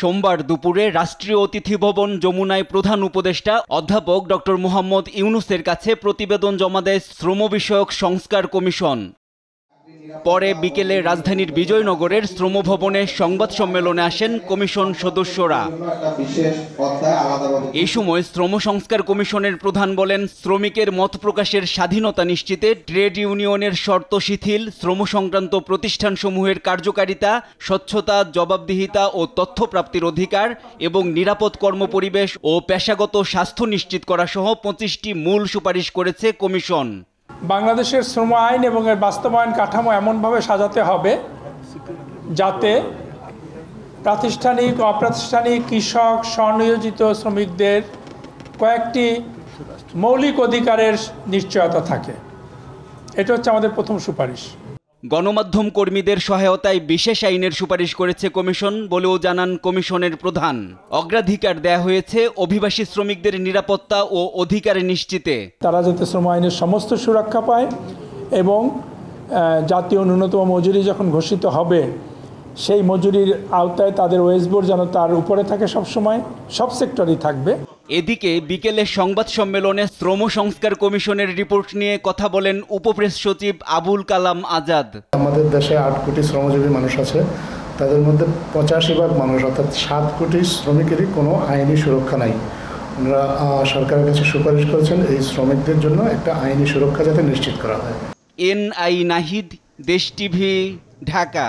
সোমবার দুপুরে রাষ্ট্রীয় অতিথি ভবন যমুনায় প্রধান উপদেষ্টা অধ্যাপক ডক্টর মোহাম্মদ ইউনূসের কাছে প্রতিবেদন জমা দেয় শ্রম বিষয়ক সংস্কার কমিশন। পরে বিকেলে রাজধানীর বিজয়নগরের শ্রম ভবনে সংবাদ সম্মেলনে আসেন কমিশন সদস্যরা। এই সময় শ্রম সংস্কার কমিশনের প্রধান বলেন, শ্রমিকের মত প্রকাশের স্বাধীনতা নিশ্চিতে ট্রেড ইউনিয়নের শর্ত শিথিল, শ্রম সংক্রান্ত প্রতিষ্ঠানসমূহের কার্যকারিতা, স্বচ্ছতা, জবাবদিহিতা ও তথ্য প্রাপ্তির অধিকার এবং নিরাপদ কর্মপরিবেশ ও পেশাগত স্বাস্থ্য নিশ্চিত করা সহ 25টি মূল সুপারিশ করেছে কমিশন। বাংলাদেশের শ্রম আইন এবং এর বাস্তবায়ন কাঠামো এমনভাবে সাজাতে হবে যাতে প্রাতিষ্ঠানিক, অপ্রাতিষ্ঠানিক, কৃষক, স্বনিয়োজিত শ্রমিকদের কয়েকটি মৌলিক অধিকারের নিশ্চয়তা থাকে। এটা হচ্ছে আমাদের প্রথম সুপারিশ। গণমাধ্যম কর্মীদের সহায়তায় বিশেষ আইনের সুপারিশ করেছে কমিশন বলেও জানান কমিশনের প্রধান। অগ্রাধিকার দেয়া হয়েছে অভিবাসী শ্রমিকদের নিরাপত্তা ও অধিকার নিশ্চিতে। তারা যাতে শ্রম আইনের সমস্ত সুরক্ষা পায় এবং জাতীয় ন্যূনতম মজুরি যখন ঘোষিত হবে সেই মজুরির আওতায় তাদের ওয়েজ বোর্ড যেন তার উপরে থাকে, সবসময় সব সেক্টরেই থাকবে। এদিকে বিকেলে সংবাদ সম্মেলনে শ্রম সংস্কার কমিশনের রিপোর্ট নিয়ে কথা বলেন উপপ্রেস সচিব আবুল কালাম আজাদ। আমাদের দেশে 8 কোটি শ্রমজীবী মানুষ আছে, তাদের মধ্যে 85% মানুষ অর্থাৎ 7 কোটি শ্রমিকেরই কোনো আইনি সুরক্ষা নাই। ওনারা সরকারের কাছে সুপারিশ করেছেন এই শ্রমিকদের জন্য একটা আইনি সুরক্ষা যাতে নিশ্চিত করা হয়। NI নাহিদ, দেশ টিভি, ঢাকা।